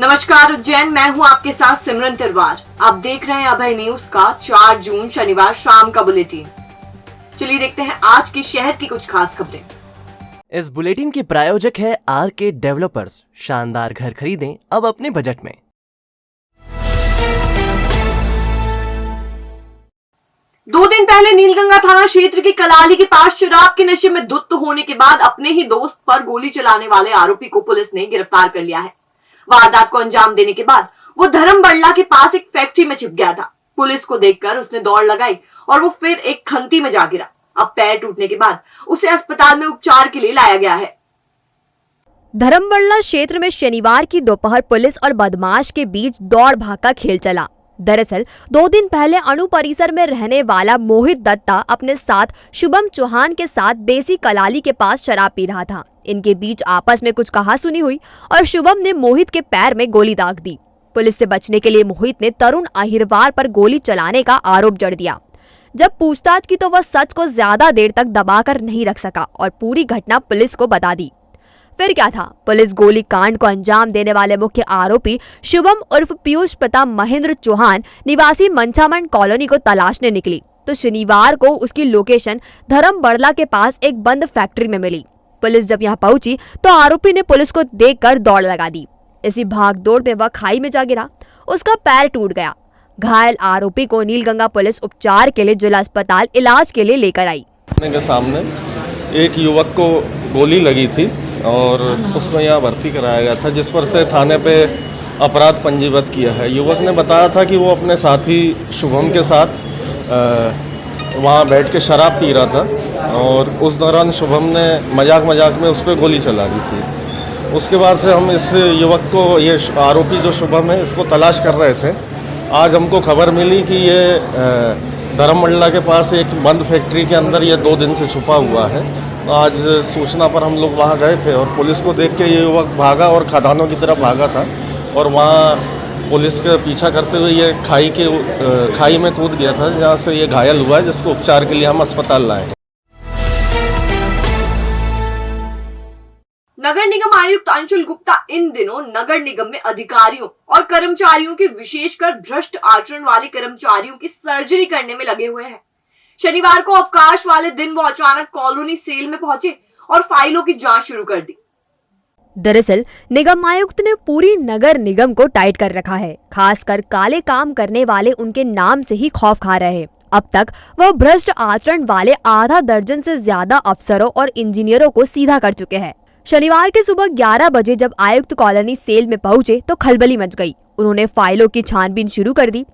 नमस्कार उज्जैन, मैं हूं आपके साथ सिमरन तिरवार। आप देख रहे हैं अभय न्यूज का 4 जून शनिवार शाम का बुलेटिन। चलिए देखते हैं आज के शहर की कुछ खास खबरें। इस बुलेटिन के प्रायोजक है आरके डेवलपर्स। शानदार घर खरीदें अब अपने बजट में। दो दिन पहले नीलगंगा थाना क्षेत्र की कलाली के पास शराब के नशे में धुत होने के बाद अपने ही दोस्त पर गोली चलाने वाले आरोपी को पुलिस ने गिरफ्तार कर लिया है। वारदात को अंजाम देने के बाद वो धर्म बड़ला के पास एक फैक्ट्री में छिप गया था। पुलिस को देखकर उसने दौड़ लगाई और वो फिर एक खंती में जा गिरा। अब पैर टूटने के बाद उसे अस्पताल में उपचार के लिए लाया गया है। धर्मबड़ला क्षेत्र में शनिवार की दोपहर पुलिस और बदमाश के बीच दौड़ भाग का खेल चला। दरअसल 2 दिन पहले अणु परिसर में रहने वाला मोहित दत्ता अपने साथ शुभम चौहान के साथ देसी कलाली के पास शराब पी रहा था। इनके बीच आपस में कुछ कहासुनी हुई और शुभम ने मोहित के पैर में गोली दाग दी। पुलिस से बचने के लिए मोहित ने तरुण अहिरवार पर गोली चलाने का आरोप जड़ दिया। जब पूछताछ की तो वह सच को ज्यादा देर तक दबाकर नहीं रख सका और पूरी घटना पुलिस को बता दी। फिर क्या था, पुलिस गोली कांड को अंजाम देने वाले मुख्य आरोपी शुभम उर्फ पीयूष प्रताप महेंद्र चौहान निवासी मंचामन कॉलोनी को तलाशने निकली तो शनिवार को उसकी लोकेशन धर्मबड़ला के पास एक बंद फैक्ट्री में मिली। पुलिस जब यहां पहुंची तो आरोपी ने पुलिस को देखकर दौड़ लगा दी। इसी भाग दौड़ में वह खाई में जा गिरा। उसका पैर टूट गया। घायल आरोपी को नीलगंगा पुलिस उपचार के लिए जिला अस्पताल इलाज के लिए लेकर आई। के सामने एक युवक को गोली लगी थी और उसको यहाँ भर्ती कराया गया था, जिस पर से थाने पे अपराध पंजीबद्ध किया है। युवक ने बताया था कि वो अपने साथी शुभम के साथ वहाँ बैठ के शराब पी रहा था और उस दौरान शुभम ने मजाक में उस पर गोली चला दी थी। उसके बाद से हम इस युवक को, ये आरोपी जो शुभम है, इसको तलाश कर रहे थे। आज हमको खबर मिली कि ये धर्मबड़ला के पास एक बंद फैक्ट्री के अंदर ये 2 दिन से छुपा हुआ है। तो आज सूचना पर हम लोग वहाँ गए थे और पुलिस को देख के ये युवक भागा और खदानों की तरफ भागा था और वहाँ पुलिस का पीछा करते हुए ये खाई में कूद गया था, जहाँ से ये घायल हुआ है, जिसको उपचार के लिए हम अस्पताल लाए। नगर निगम आयुक्त अंशुल गुप्ता इन दिनों नगर निगम में अधिकारियों और कर्मचारियों के, विशेषकर भ्रष्ट आचरण वाले कर्मचारियों की सर्जरी करने में लगे हुए हैं। शनिवार को अवकाश वाले दिन वो अचानक कॉलोनी सेल में पहुंचे और फाइलों की जांच शुरू कर दी। दरअसल निगम आयुक्त ने पूरी नगर निगम को टाइट कर रखा है। खासकर काले काम करने वाले उनके नाम से ही खौफ खा रहे हैं। अब तक वह भ्रष्ट आचरण वाले आधा दर्जन से ज्यादा अफसरों और इंजीनियरों को सीधा कर चुके हैं। शनिवार के सुबह 11 बजे जब आयुक्त कॉलोनी सेल में पहुंचे तो खलबली मच गई। उन्होंने फाइलों की छानबीन शुरू कर दी।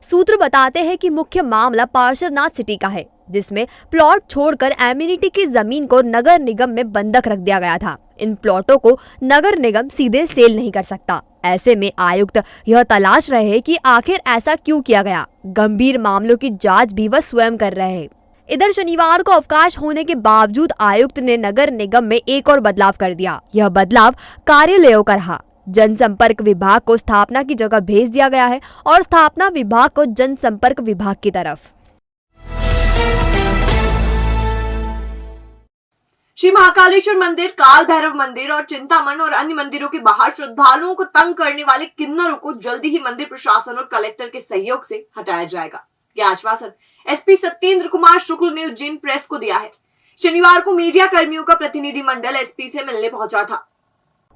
सूत्र बताते हैं कि मुख्य मामला पार्षदनाथ सिटी का है, जिसमें प्लॉट छोड़कर एम्यूनिटी की जमीन को नगर निगम में बंधक रख दिया गया था। इन प्लॉटों को नगर निगम सीधे सेल नहीं कर सकता। ऐसे में आयुक्त यह तलाश रहे हैं कि आखिर ऐसा क्यों किया गया। गंभीर मामलों की जांच भी वह स्वयं कर रहे हैं। इधर शनिवार को अवकाश होने के बावजूद आयुक्त ने नगर निगम में एक और बदलाव कर दिया। यह बदलाव कार्यालयों का रहा। जनसंपर्क विभाग को स्थापना की जगह भेज दिया गया है और स्थापना विभाग को जनसंपर्क विभाग की तरफ। श्री महाकालेश्वर मंदिर, काल भैरव मंदिर और चिंतामन और अन्य मंदिरों के बाहर श्रद्धालुओं को तंग करने वाले किन्नरों को जल्दी ही मंदिर प्रशासन और कलेक्टर के सहयोग से हटाया जाएगा। यह आश्वासन एसपी सत्येंद्र कुमार शुक्ल ने उज्जैन प्रेस को दिया है। शनिवार को मीडिया कर्मियों का प्रतिनिधिमंडल एसपी से मिलने पहुंचा था।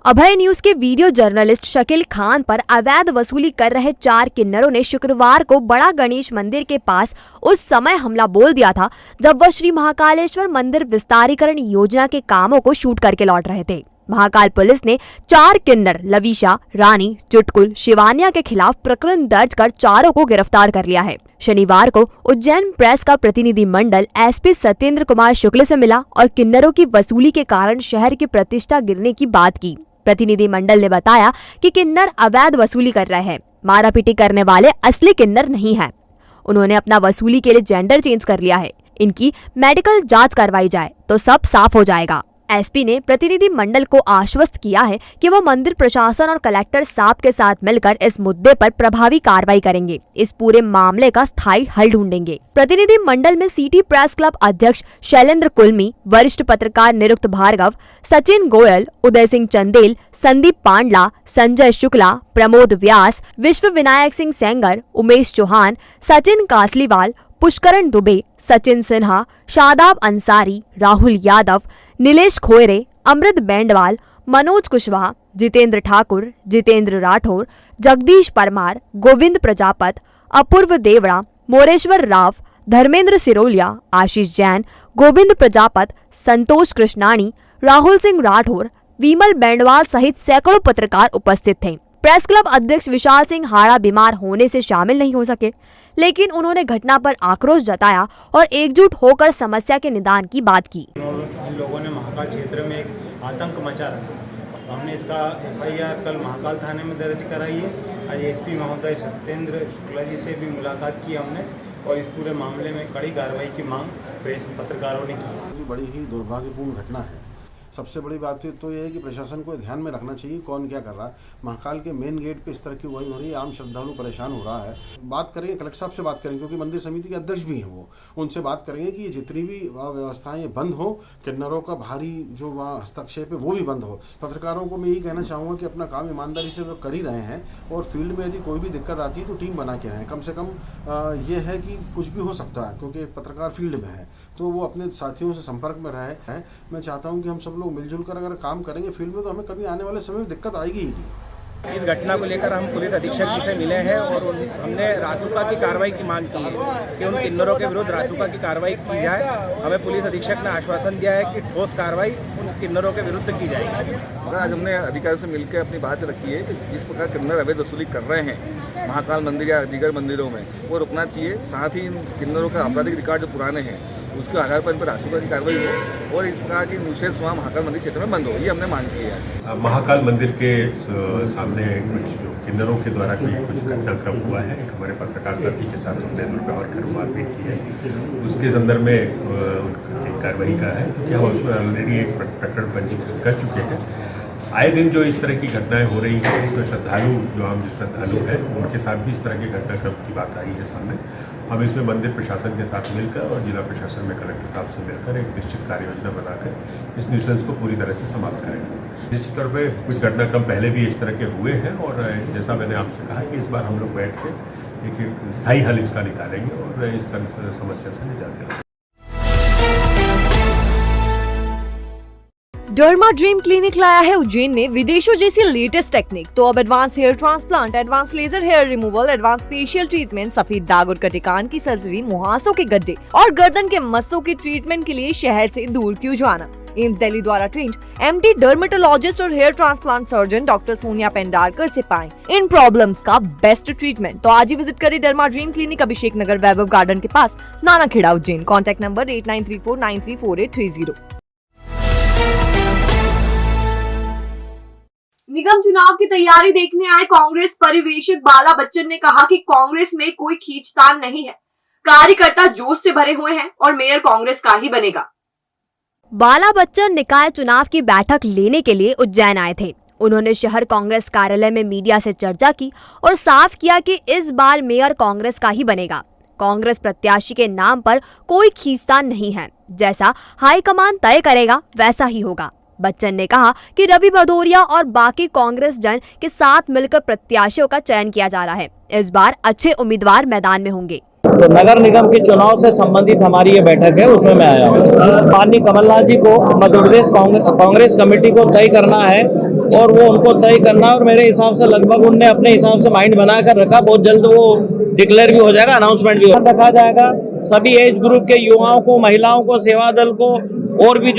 अभय न्यूज के वीडियो जर्नलिस्ट शकील खान पर अवैध वसूली कर रहे 4 किन्नरों ने शुक्रवार को बड़ा गणेश मंदिर के पास उस समय हमला बोल दिया था जब वह श्री महाकालेश्वर मंदिर विस्तारीकरण योजना के कामों को शूट करके लौट रहे थे। महाकाल पुलिस ने 4 किन्नर लविशा, रानी, चुटकुल, शिवानिया के खिलाफ प्रकरण दर्ज कर चारों को गिरफ्तार कर लिया है। शनिवार को उज्जैन प्रेस का प्रतिनिधि मंडल एसपी सत्येंद्र कुमार शुक्ल से मिला और किन्नरों की वसूली के कारण शहर की प्रतिष्ठा गिरने की बात की। प्रतिनिधि मंडल ने बताया कि किन्नर अवैध वसूली कर रहे हैं। मारापीटी करने वाले असली किन्नर नहीं हैं। उन्होंने अपना वसूली के लिए जेंडर चेंज कर लिया है। इनकी मेडिकल जांच करवाई जाए तो सब साफ हो जाएगा, एसपी ने प्रतिनिधि मंडल को आश्वस्त किया है कि वो मंदिर प्रशासन और कलेक्टर साहब के साथ मिलकर इस मुद्दे पर प्रभावी कार्रवाई करेंगे, इस पूरे मामले का स्थायी हल ढूंढेंगे। प्रतिनिधि मंडल में सिटी प्रेस क्लब अध्यक्ष शैलेंद्र कुलमी, वरिष्ठ पत्रकार निरुक्त भार्गव, सचिन गोयल, उदय सिंह चंदेल, संदीप पांडला, संजय शुक्ला, प्रमोद व्यास, विश्व विनायक सिंह सेंगर, उमेश चौहान, सचिन कासलीवाल, पुष्करण दुबे, सचिन सिन्हा, शादाब अंसारी, राहुल यादव, नीलेश खोयरे, अमृत बैंडवाल, मनोज कुशवाहा, जितेंद्र ठाकुर, जितेंद्र राठौर, जगदीश परमार, गोविंद प्रजापत, अपूर्व देवड़ा, मोरेश्वर राव, धर्मेंद्र सिरोलिया, आशीष जैन, गोविंद प्रजापत, संतोष कृष्णानी, राहुल सिंह राठौर, विमल बैंडवाल सहित सैकड़ों पत्रकार उपस्थित थे। प्रेस क्लब अध्यक्ष विशाल सिंह हाड़ा बीमार होने से शामिल नहीं हो सके, लेकिन उन्होंने घटना पर आक्रोश जताया और एकजुट होकर समस्या के निदान की बात की। इन लोगों ने महाकाल क्षेत्र में एक आतंक मचा रखा। हमने इसका एफआईआर कल महाकाल थाने में दर्ज कराई है। आज एसपी महोदय सत्येंद्र शुक्ला जी से भी मुलाकात की हमने और इस पूरे मामले में कड़ी कार्रवाई की मांग प्रेस पत्रकारों ने की। बड़ी ही दुर्भाग्यपूर्ण घटना है। सबसे बड़ी बात तो ये है कि प्रशासन को ध्यान में रखना चाहिए कौन क्या कर रहा है। महाकाल के मेन गेट पे इस तरह की वही हो रही है, आम श्रद्धालु परेशान हो रहा है। बात करेंगे कलेक्टर साहब से, बात करेंगे क्योंकि मंदिर समिति के अध्यक्ष भी हैं वो, उनसे बात करेंगे कि ये जितनी भी व्यवस्थाएं बंद हो, किन्नरों का भारी जो वहाँ हस्तक्षेप है वो भी बंद हो। पत्रकारों को मैं यही कहना चाहूँगा कि अपना काम ईमानदारी से वो कर ही रहे हैं और फील्ड में यदि कोई भी दिक्कत आती है तो टीम बना के रहें। कम से कम ये है कि कुछ भी हो सकता है क्योंकि पत्रकार फील्ड में है, तो वो अपने साथियों से संपर्क में रहे हैं। मैं चाहता हूं कि हम सब लोग मिलजुल कर अगर काम करेंगे फील्ड में तो हमें कभी आने वाले समय में दिक्कत आएगी ही नहीं। इस घटना को लेकर हम पुलिस अधीक्षक जी से मिले हैं और हमने रासुका की कार्रवाई की मांग की है कि उन किन्नरों के विरुद्ध रासुका की कार्रवाई की जाए। हमें पुलिस अधीक्षक ने आश्वासन दिया है कि ठोस कार्रवाई उन किन्नरों के विरुद्ध की जाएगी। मगर आज हमने अधिकारियों से मिलकर अपनी बात रखी है कि जिस प्रकार किन्नर अवैध वसूली कर रहे हैं महाकाल मंदिर या दीगर मंदिरों में, वो रुकना चाहिए। साथ ही इन किन्नरों का आपराधिक रिकॉर्ड जो पुराने हैं उसके आधार पर इन पर रासुका की कार्रवाई हो और इस प्रकार की न्यूसेंस वहाँ महाकाल मंदिर क्षेत्र में बंद हो, ये हमने मांग की है। महाकाल मंदिर के सामने कुछ जो किन्नरों के द्वारा कुछ घटनाक्रम हुआ है, एक हमारे पत्रकार साथी के साथ हमने दुर्व्यवहार कर मारपीट की है, उसके संदर्भ में एक कार्रवाई का है कि हम उसमें ऑलरेडी एक प्रकरण पंजीकृत कर चुके हैं। आए दिन जो इस तरह की घटनाएं हो रही हैं, इसमें श्रद्धालु जो हम श्रद्धालु हैं उनके साथ भी इस तरह के घटनाक्रम की बात आई है सामने। हम इसमें मंदिर प्रशासन के साथ मिलकर और जिला प्रशासन में कलेक्टर साहब से मिलकर एक निश्चित कार्य योजना बनाकर इस न्यूसेंस को पूरी तरह से समाप्त करेंगे। निश्चित तौर पर कुछ घटनाक्रम पहले भी इस तरह के हुए हैं और जैसा मैंने आपसे कहा कि इस बार हम लोग बैठ के एक स्थायी हल इसका निकालेंगे और इस समस्या से निजात दिलाएंगे। डर्मा ड्रीम क्लिनिक लाया है उज्जैन में विदेशों जैसी लेटेस्ट टेक्निक। तो अब advance hair transplant, advance laser hair removal, advance facial treatment, सफेद दाग और कटिकान की सर्जरी, मुहासों के गड्ढे और गर्दन के मस्सों के ट्रीटमेंट के लिए शहर से दूर क्यों जाना। एम्स दिल्ली द्वारा ट्रेंड एमडी डर्मेटोलॉजिस्ट और hair transplant surgeon doctor Sonia Pendharkar से पाएं इन प्रॉब्लम्स का बेस्ट ट्रीटमेंट। तो आज ही विजिट करें Derma Dream Clinic, Abhishek Nagar, Vaibhav Garden के पास, नानाखेड़ा, उज्जैन। Contact number 8934934830। निगम चुनाव की तैयारी देखने आए कांग्रेस परिवेशक बाला बच्चन ने कहा कि कांग्रेस में कोई खींचतान नहीं है, कार्यकर्ता जोश से भरे हुए हैं और मेयर कांग्रेस का ही बनेगा। बाला बच्चन निकाय चुनाव की बैठक लेने के लिए उज्जैन आए थे। उन्होंने शहर कांग्रेस कार्यालय में मीडिया से चर्चा की और साफ किया कि इस बार मेयर कांग्रेस का ही बनेगा। कांग्रेस प्रत्याशी के नाम पर कोई खींचतान नहीं है, जैसा हाईकमान तय करेगा वैसा ही होगा। बच्चन ने कहा कि रवि भदौरिया और बाकी कांग्रेस जन के साथ मिलकर प्रत्याशियों का चयन किया जा रहा है। इस बार अच्छे उम्मीदवार मैदान में होंगे। तो नगर निगम के चुनाव से संबंधित हमारी ये बैठक है, उसमें मैं आया हूँ। माननीय कमलनाथ जी को मध्य प्रदेश कांग्रेस कमेटी को तय करना है और वो उनको तय करना है और मेरे हिसाब से लगभग उनने अपने हिसाब से माइंड बना कर रखा। बहुत जल्द वो डिक्लेयर भी हो जाएगा, अनाउंसमेंट भी रखा जाएगा। सभी एज ग्रुप के युवाओं को, महिलाओं को, सेवा दल को और भी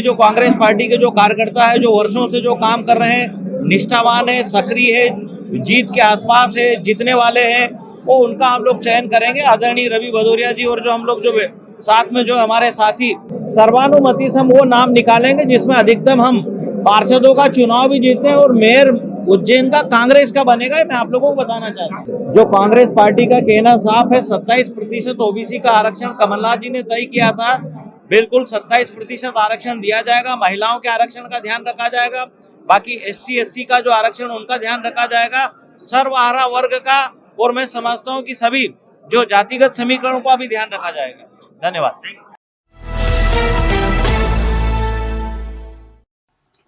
जो कांग्रेस पार्टी के जो कार्यकर्ता है, जो वर्षों से जो काम कर रहे हैं, निष्ठावान है, सक्रिय है, जीत के आसपास है, जीतने वाले हैं, वो उनका हम लोग चयन करेंगे। आदरणीय रवि भदौरिया जी और जो हम लोग जो साथ में जो हमारे साथी सर्वानुमति से हम वो नाम निकालेंगे जिसमें अधिकतम हम पार्षदों का चुनाव भी जीते हैं और मेयर उज्जैन का कांग्रेस का बनेगा। मैं आप लोगों को बताना चाहता हूँ, जो कांग्रेस पार्टी का कहना साफ है, 27% ओबीसी का आरक्षण कमलनाथ जी ने तय किया था। बिल्कुल 27% आरक्षण दिया जाएगा, महिलाओं के आरक्षण का ध्यान रखा जाएगा, बाकी ST SC का जो आरक्षण उनका ध्यान रखा जाएगा, सर्वहारा वर्ग का, और मैं समझता हूँ कि सभी जो जातिगत समीकरणों का भी ध्यान रखा जाएगा। धन्यवाद।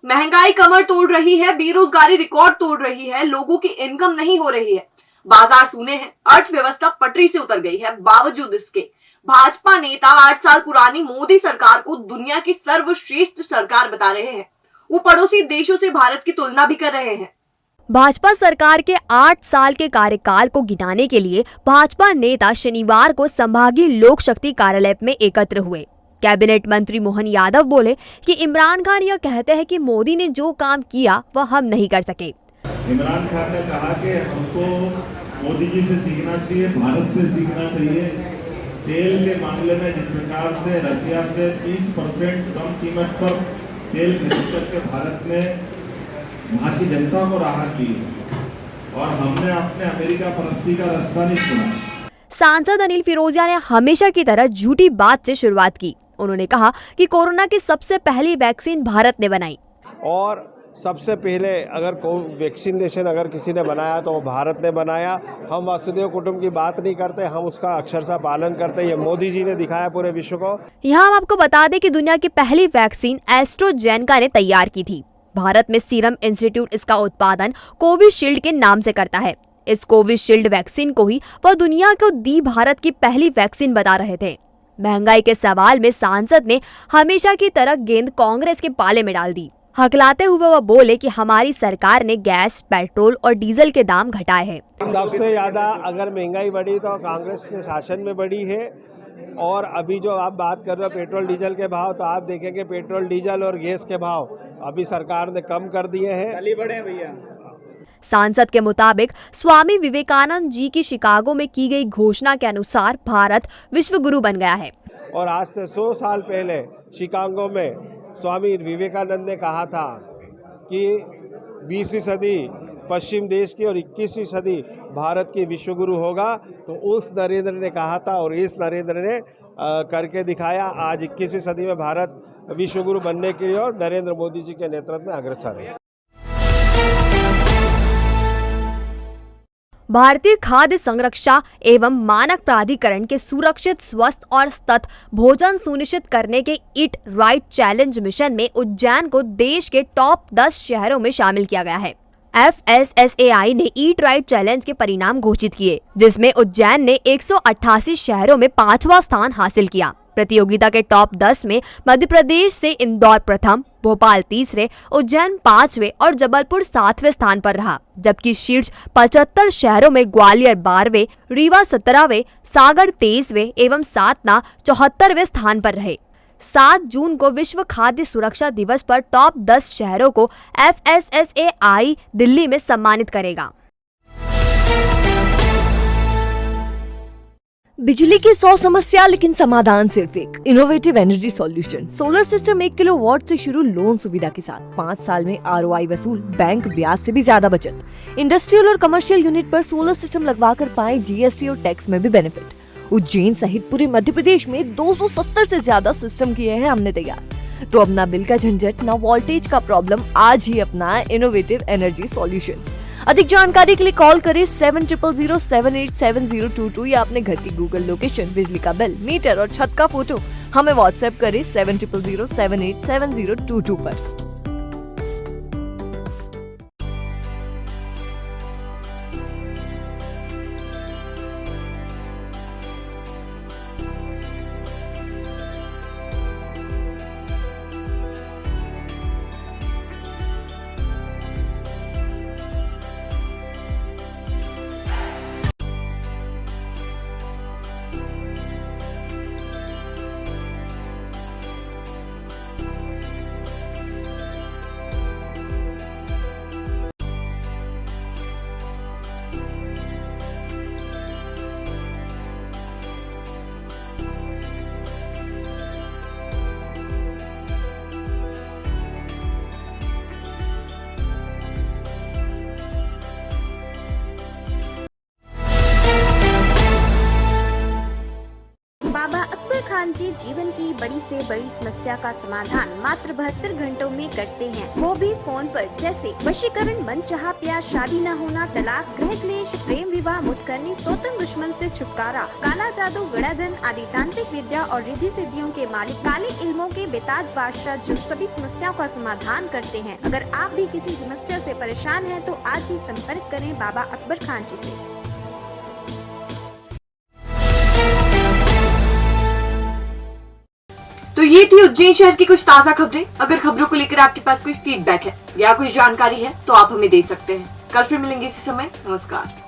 महंगाई कमर तोड़ रही है, बेरोजगारी रिकॉर्ड तोड़ रही है, लोगों की इनकम नहीं हो रही है, बाजार सूने हैं, अर्थव्यवस्था पटरी से उतर गई है। बावजूद इसके भाजपा नेता 8 साल पुरानी मोदी सरकार को दुनिया की सर्वश्रेष्ठ सरकार बता रहे हैं। वो पड़ोसी देशों से भारत की तुलना भी कर रहे हैं। भाजपा सरकार के 8 साल के कार्यकाल को गिनाने के लिए भाजपा नेता शनिवार को संभागीय लोक शक्ति कार्यालय में एकत्र हुए। कैबिनेट मंत्री मोहन यादव बोले कि इमरान खान यह कहते हैं कि मोदी ने जो काम किया वह हम नहीं कर सके। इमरान खान ने कहा कि हमको मोदी जी से सीखना चाहिए, भारत से सीखना चाहिए। तेल के मामले में जिस प्रकार से रसिया से 30% कम कीमत पर तेल खरीद करके भारत ने वहाँ की जनता को राहत दी, और हमने अपने अमेरिका परस्ती का रास्ता नहीं छोड़ा। सांसद अनिल फिरोजिया ने हमेशा की तरह झूठी बात से शुरुआत की। उन्होंने कहा कि कोरोना की सबसे पहली वैक्सीन भारत ने बनाई, और सबसे पहले अगर वैक्सीनेशन अगर किसी ने बनाया तो वो भारत ने बनाया। हम वसुधैव कुटुंब की बात नहीं करते, हम उसका अक्षरशः पालन करते। ये मोदी जी ने दिखाया पूरे विश्व को। यहाँ हम आपको बता दें कि दुनिया की पहली वैक्सीन एस्ट्राजेनेका ने तैयार की थी। भारत में सीरम इंस्टीट्यूट इसका उत्पादन कोविशील्ड के नाम से करता है। इस कोविशील्ड वैक्सीन को ही वह दुनिया को दी भारत की पहली वैक्सीन बता रहे थे। महंगाई के सवाल में सांसद ने हमेशा की तरह गेंद कांग्रेस के पाले में डाल दी। हकलाते हुए वह बोले कि हमारी सरकार ने गैस, पेट्रोल और डीजल के दाम घटाए हैं। सबसे ज्यादा अगर महंगाई बढ़ी तो कांग्रेस के शासन में बढ़ी है। और अभी जो आप बात कर रहे हो पेट्रोल डीजल के भाव, तो आप देखेंगे पेट्रोल डीजल और गैस के भाव अभी सरकार ने कम कर दिए हैं। चली बढ़े भैया। सांसद के मुताबिक स्वामी विवेकानंद जी की शिकागो में की गई घोषणा के अनुसार भारत विश्व गुरु बन गया है। और आज से 100 साल पहले शिकागो में स्वामी विवेकानंद ने कहा था कि 20वीं सदी पश्चिम देश की और 21वीं सदी भारत की विश्व गुरु होगा। तो उस नरेंद्र ने कहा था और इस नरेंद्र ने करके दिखाया। आज 21वीं सदी में भारत विश्व गुरु बनने के लिए और नरेंद्र मोदी जी के नेतृत्व में अग्रसर है। भारतीय खाद्य संरक्षा एवं मानक प्राधिकरण के सुरक्षित, स्वस्थ और सतत भोजन सुनिश्चित करने के ईट राइट चैलेंज मिशन में उज्जैन को देश के टॉप 10 शहरों में शामिल किया गया है। FSSAI ने ईट राइट चैलेंज के परिणाम घोषित किए, जिसमें उज्जैन ने 188 शहरों में 5वां स्थान हासिल किया। प्रतियोगिता के टॉप 10 में मध्य प्रदेश से इंदौर प्रथम, भोपाल तीसरे, उज्जैन 5वें और जबलपुर 7वें स्थान पर रहा, जबकि शीर्ष 75 शहरों में ग्वालियर 12वें, रीवा 17वें, सागर 23वें एवं सातना 74वें स्थान पर रहे। 7 जून को विश्व खाद्य सुरक्षा दिवस पर टॉप 10 शहरों को FSSAI दिल्ली में सम्मानित करेगा। बिजली की 100 समस्या लेकिन समाधान सिर्फ एक, innovative energy solution. Solar system 1 kilowatt से शुरू लोन सुविधा के साथ 5 साल में ROI वसूल, बैंक ब्याज से भी ज्यादा बचत। इंडस्ट्रियल और कमर्शियल यूनिट पर सोलर सिस्टम लगवा कर पाए GST और टैक्स में भी बेनिफिट। उज्जैन सहित पूरे मध्य प्रदेश में 270 से ज्यादा सिस्टम किए हैं हमने तैयार। तो अपना बिल का झंझट, ना वोल्टेज का प्रॉब्लम, आज ही अपना इनोवेटिव एनर्जी सॉल्यूशंस। अधिक जानकारी के लिए कॉल करें 7000787022 या अपने घर की गूगल लोकेशन, बिजली का बिल, मीटर और छत का फोटो हमें व्हाट्सएप करें 7000787022 पर। खान जी जीवन की बड़ी से बड़ी समस्या का समाधान मात्र 72 घंटों में करते हैं, वो भी फोन पर। जैसे वशीकरण, मनचाहा प्यार, शादी न होना, तलाक, गृह क्लेश, प्रेम विवाह, मुतकरनी, सौतन दुश्मन से छुटकारा, काला जादू, गड़ाधन आदि तांत्रिक विद्या और रिद्धि सिद्धियों के मालिक काले इल्मों के बेताज बादशाह जो सभी समस्याओं का समाधान करते हैं। अगर आप भी किसी समस्या से परेशान हैं तो आज ही संपर्क करें बाबा अकबर खान जी से। तो ये थी उज्जैन शहर की कुछ ताजा खबरें। अगर खबरों को लेकर आपके पास कोई फीडबैक है या कोई जानकारी है तो आप हमें दे सकते हैं। कल फिर मिलेंगे इसी समय। नमस्कार।